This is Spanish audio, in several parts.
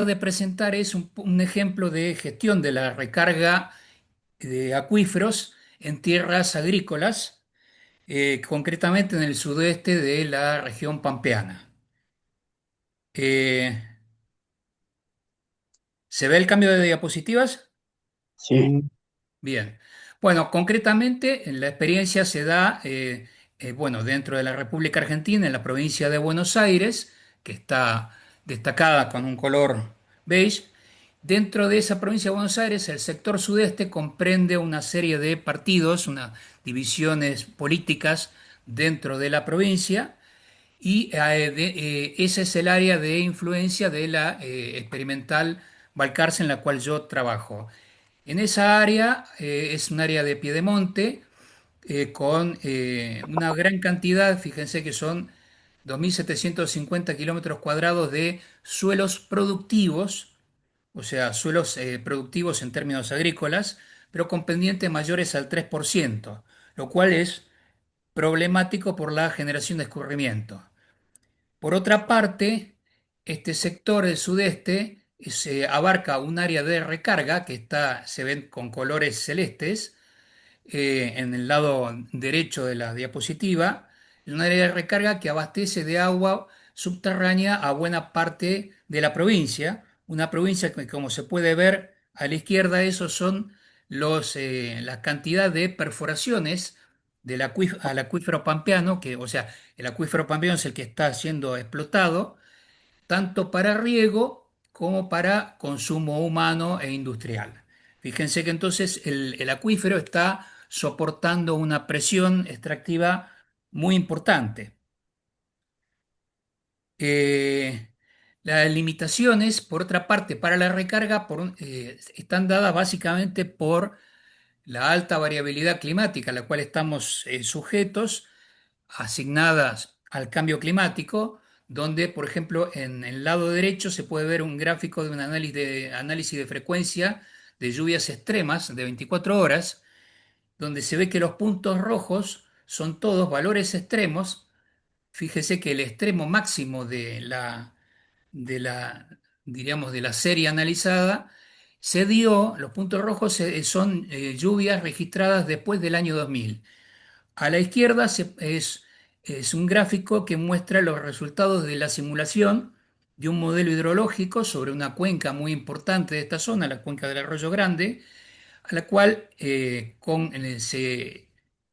de presentar es un ejemplo de gestión de la recarga de acuíferos en tierras agrícolas, concretamente en el sudeste de la región pampeana. Eh, ¿Se ve el cambio de diapositivas? Sí, Bien. Bueno, concretamente la experiencia se da, bueno, dentro de la República Argentina, en la provincia de Buenos Aires, que está destacada con un color beige. Dentro de esa provincia de Buenos Aires, el sector sudeste comprende una serie de partidos, unas divisiones políticas dentro de la provincia, y ese es el área de influencia de la experimental Balcarce en la cual yo trabajo. En esa área es un área de piedemonte con una gran cantidad, fíjense que son 2.750 kilómetros cuadrados de suelos productivos, o sea, suelos productivos en términos agrícolas, pero con pendientes mayores al 3%, lo cual es problemático por la generación de escurrimiento. Por otra parte, este sector del sudeste se abarca un área de recarga que está, se ven con colores celestes en el lado derecho de la diapositiva, un área de recarga que abastece de agua subterránea a buena parte de la provincia. Una provincia que, como se puede ver a la izquierda, esos son la cantidad de perforaciones al acuífero pampeano, que, o sea, el acuífero pampeano es el que está siendo explotado, tanto para riego como para consumo humano e industrial. Fíjense que entonces el acuífero está soportando una presión extractiva muy importante. Eh, las limitaciones, por otra parte, para la recarga están dadas básicamente por la alta variabilidad climática a la cual estamos sujetos, asignadas al cambio climático, donde, por ejemplo, en el lado derecho se puede ver un gráfico de un análisis de frecuencia de lluvias extremas de 24 horas, donde se ve que los puntos rojos son todos valores extremos. Fíjese que el extremo máximo de la, diríamos, de la serie analizada se dio, los puntos rojos son lluvias registradas después del año 2000. A la izquierda es un gráfico que muestra los resultados de la simulación de un modelo hidrológico sobre una cuenca muy importante de esta zona, la cuenca del Arroyo Grande, a la cual se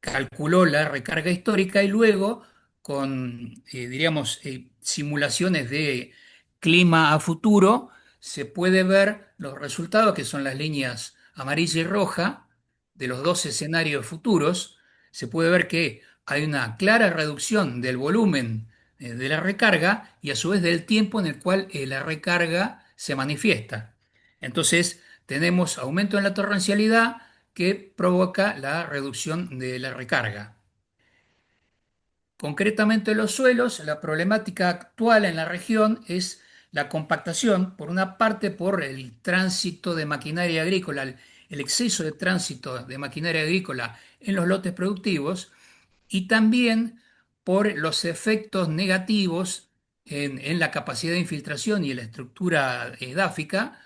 calculó la recarga histórica y luego con, diríamos, simulaciones de clima a futuro, se puede ver los resultados, que son las líneas amarilla y roja de los dos escenarios futuros. Se puede ver que hay una clara reducción del volumen de la recarga y a su vez del tiempo en el cual la recarga se manifiesta. Entonces, tenemos aumento en la torrencialidad que provoca la reducción de la recarga. Concretamente en los suelos, la problemática actual en la región es la compactación, por una parte por el tránsito de maquinaria agrícola, el exceso de tránsito de maquinaria agrícola en los lotes productivos, y también por los efectos negativos en la capacidad de infiltración y en la estructura edáfica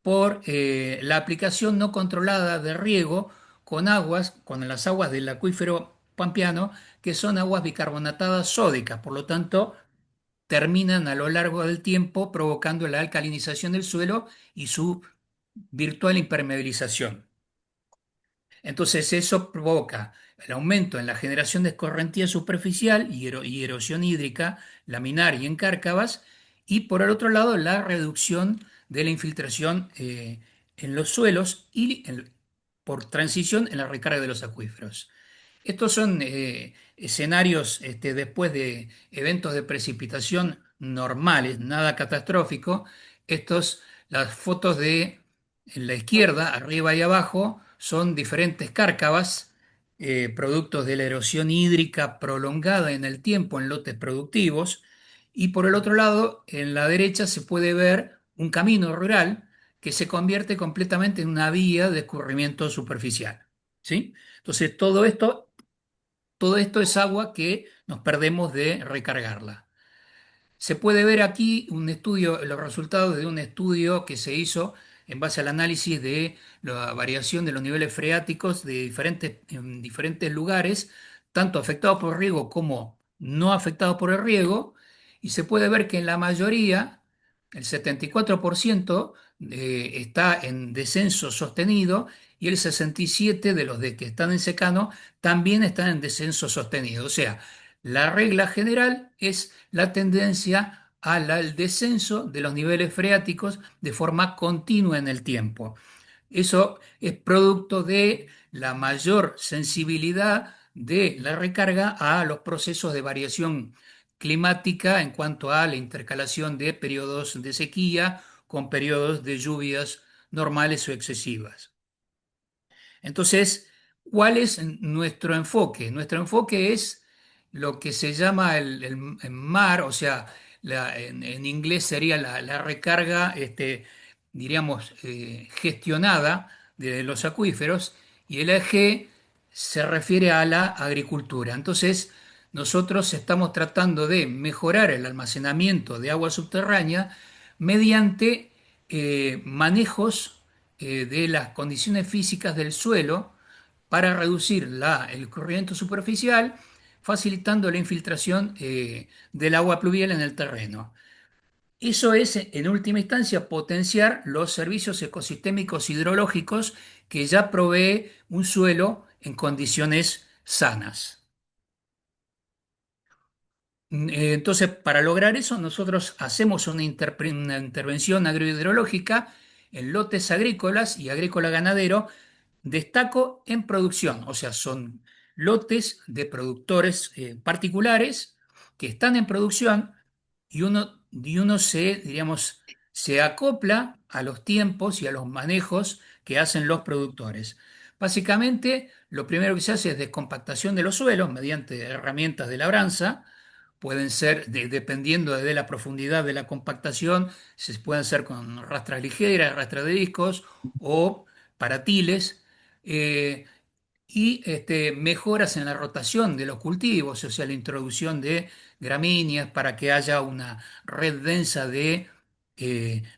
por la aplicación no controlada de riego con las aguas del acuífero pampeano, que son aguas bicarbonatadas sódicas, por lo tanto, terminan a lo largo del tiempo provocando la alcalinización del suelo y su virtual impermeabilización. Entonces eso provoca el aumento en la generación de escorrentía superficial y erosión hídrica laminar y en cárcavas, y por el otro lado la reducción de la infiltración en los suelos por transición en la recarga de los acuíferos. Estos son escenarios después de eventos de precipitación normales, nada catastrófico. Las fotos de en la izquierda, arriba y abajo, son diferentes cárcavas, productos de la erosión hídrica prolongada en el tiempo en lotes productivos. Y por el otro lado, en la derecha se puede ver un camino rural que se convierte completamente en una vía de escurrimiento superficial. ¿Sí? Entonces, todo esto es agua que nos perdemos de recargarla. Se puede ver aquí un estudio, los resultados de un estudio que se hizo en base al análisis de la variación de los niveles freáticos de en diferentes lugares, tanto afectados por riego como no afectados por el riego, y se puede ver que en la mayoría, el 74%, está en descenso sostenido y el 67% de los de que están en secano también están en descenso sostenido. O sea, la regla general es la tendencia al descenso de los niveles freáticos de forma continua en el tiempo. Eso es producto de la mayor sensibilidad de la recarga a los procesos de variación climática en cuanto a la intercalación de periodos de sequía con periodos de lluvias normales o excesivas. Entonces, ¿cuál es nuestro enfoque? Nuestro enfoque es lo que se llama el MAR, o sea, en inglés sería la recarga, diríamos, gestionada de los acuíferos, y el EG se refiere a la agricultura. Entonces, nosotros estamos tratando de mejorar el almacenamiento de agua subterránea mediante manejos de las condiciones físicas del suelo para reducir el escurrimiento superficial, facilitando la infiltración del agua pluvial en el terreno. Eso es, en última instancia, potenciar los servicios ecosistémicos hidrológicos que ya provee un suelo en condiciones sanas. Entonces, para lograr eso, nosotros hacemos una intervención agrohidrológica en lotes agrícolas y agrícola ganadero. Destaco en producción, o sea, son lotes de productores particulares que están en producción y uno diríamos, se acopla a los tiempos y a los manejos que hacen los productores. Básicamente, lo primero que se hace es descompactación de los suelos mediante herramientas de labranza. Pueden ser, dependiendo de la profundidad de la compactación, se pueden hacer con rastras ligeras, rastras de discos o paratiles, eh, y mejoras en la rotación de los cultivos, o sea, la introducción de gramíneas para que haya una red densa de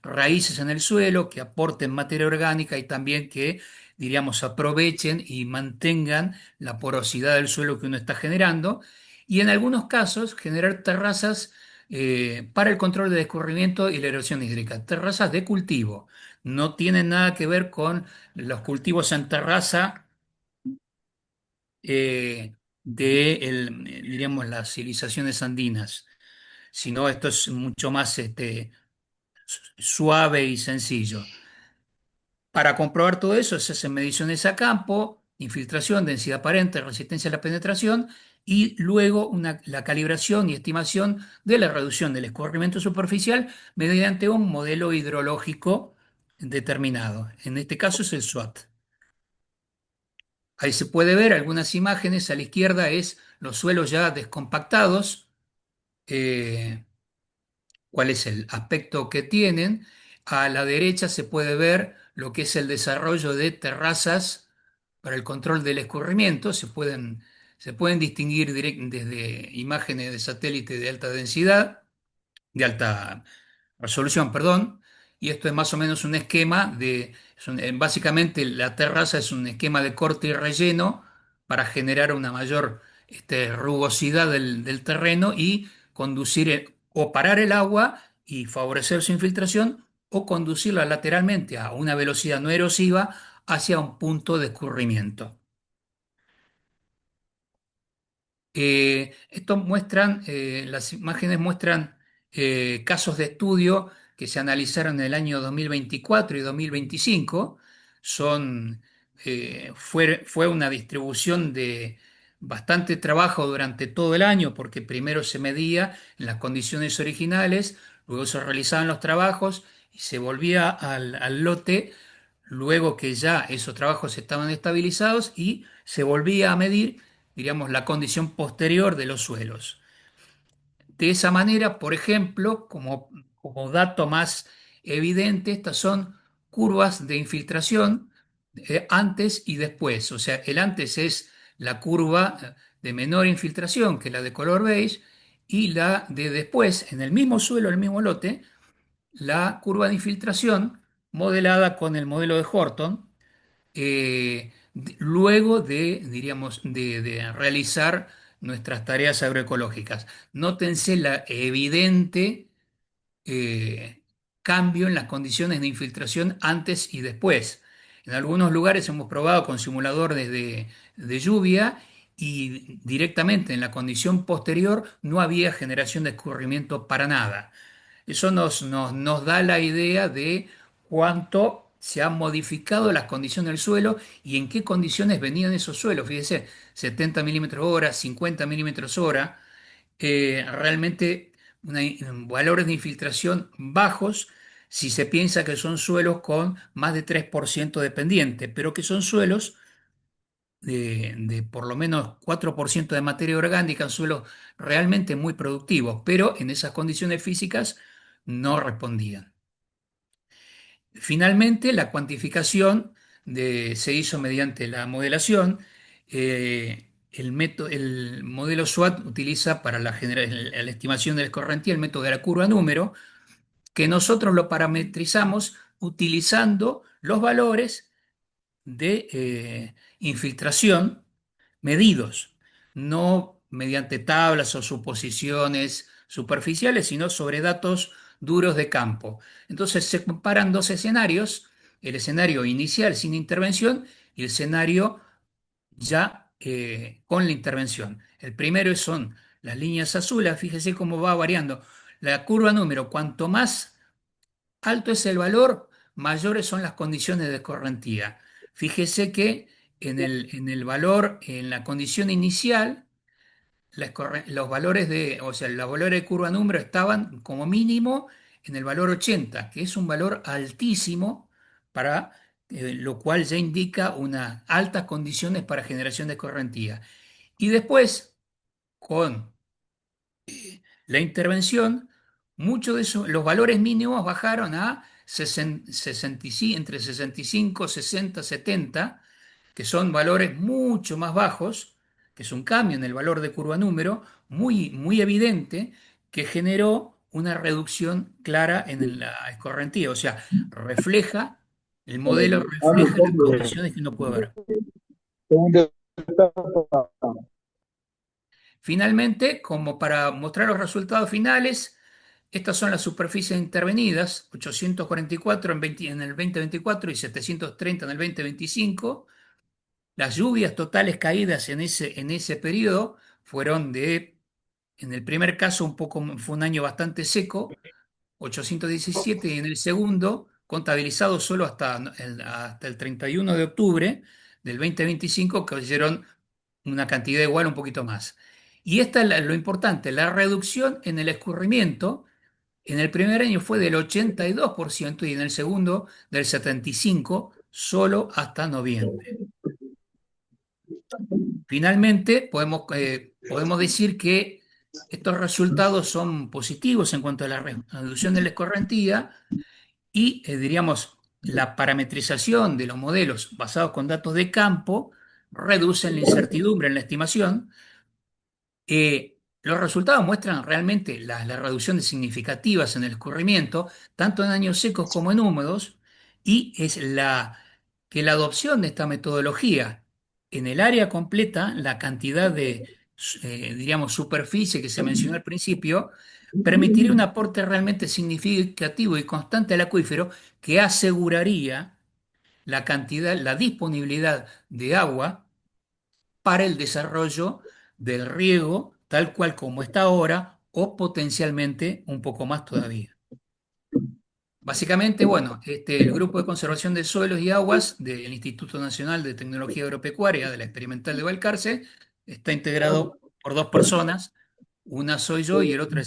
raíces en el suelo que aporten materia orgánica y también que, diríamos, aprovechen y mantengan la porosidad del suelo que uno está generando. Y en algunos casos, generar terrazas para el control del escurrimiento y la erosión hídrica, terrazas de cultivo. No tienen nada que ver con los cultivos en terraza diríamos, las civilizaciones andinas, sino esto es mucho más suave y sencillo. Para comprobar todo eso, se hacen mediciones a campo, infiltración, densidad aparente, resistencia a la penetración y luego la calibración y estimación de la reducción del escurrimiento superficial mediante un modelo hidrológico determinado. En este caso es el SWAT. Ahí se puede ver algunas imágenes. A la izquierda es los suelos ya descompactados, eh, cuál es el aspecto que tienen. A la derecha se puede ver lo que es el desarrollo de terrazas para el control del escurrimiento. Se pueden distinguir desde imágenes de satélite de alta densidad, de alta resolución, perdón, y esto es más o menos un esquema básicamente la terraza es un esquema de corte y relleno para generar una mayor rugosidad del terreno y conducir o parar el agua y favorecer su infiltración o conducirla lateralmente a una velocidad no erosiva hacia un punto de escurrimiento. Las imágenes muestran casos de estudio que se analizaron en el año 2024 y 2025. Fue una distribución de bastante trabajo durante todo el año porque primero se medía en las condiciones originales, luego se realizaban los trabajos y se volvía al lote luego que ya esos trabajos estaban estabilizados y se volvía a medir, diríamos, la condición posterior de los suelos. De esa manera, por ejemplo, como dato más evidente, estas son curvas de infiltración antes y después. O sea, el antes es la curva de menor infiltración, que es la de color beige, y la de después, en el mismo suelo, el mismo lote, la curva de infiltración modelada con el modelo de Horton, luego de, diríamos, de realizar nuestras tareas agroecológicas. Nótense la evidente eh, cambio en las condiciones de infiltración antes y después. En algunos lugares hemos probado con simuladores de lluvia y directamente en la condición posterior no había generación de escurrimiento para nada. Eso nos da la idea de cuánto se han modificado las condiciones del suelo y en qué condiciones venían esos suelos. Fíjese, 70 milímetros hora, 50 milímetros hora, realmente valores de infiltración bajos si se piensa que son suelos con más de 3% de pendiente, pero que son suelos de por lo menos 4% de materia orgánica, suelos realmente muy productivos, pero en esas condiciones físicas no respondían. Finalmente, la cuantificación se hizo mediante la modelación. El modelo SWOT utiliza para la estimación de la escorrentía el método de la curva número, que nosotros lo parametrizamos utilizando los valores de infiltración medidos, no mediante tablas o suposiciones superficiales, sino sobre datos duros de campo. Entonces se comparan dos escenarios, el escenario inicial sin intervención y el escenario ya con la intervención. El primero son las líneas azules, fíjese cómo va variando. La curva número, cuanto más alto es el valor, mayores son las condiciones de escorrentía. Fíjese que en el valor, en la condición inicial, los valores o sea, los valores de curva número estaban como mínimo en el valor 80, que es un valor altísimo para lo cual ya indica unas altas condiciones para generación de escorrentía. Y después, con la intervención, muchos de esos, los valores mínimos bajaron a 65, entre 65, 60, 70, que son valores mucho más bajos, que es un cambio en el valor de curva número muy, muy evidente, que generó una reducción clara en la escorrentía. O sea, refleja, el modelo refleja las condiciones que uno puede ver. Finalmente, como para mostrar los resultados finales, estas son las superficies intervenidas, 844 en el 2024 y 730 en el 2025. Las lluvias totales caídas en ese periodo fueron en el primer caso fue un año bastante seco, 817, y en el segundo, contabilizado solo hasta el 31 de octubre del 2025, cayeron una cantidad igual, un poquito más. Y esta es lo importante, la reducción en el escurrimiento en el primer año fue del 82% y en el segundo del 75%, solo hasta noviembre. Finalmente, podemos decir que estos resultados son positivos en cuanto a la reducción de la escorrentía y, diríamos, la parametrización de los modelos basados con datos de campo reducen la incertidumbre en la estimación. Los resultados muestran realmente las reducciones significativas en el escurrimiento, tanto en años secos como en húmedos, y es que la adopción de esta metodología en el área completa, la cantidad de, diríamos, superficie que se mencionó al principio, permitiría un aporte realmente significativo y constante al acuífero que aseguraría la cantidad, la disponibilidad de agua para el desarrollo del riego tal cual como está ahora o potencialmente un poco más todavía. Básicamente, bueno, el Grupo de Conservación de Suelos y Aguas del Instituto Nacional de Tecnología Agropecuaria de la Experimental de Balcarce está integrado por dos personas, una soy yo y el otro es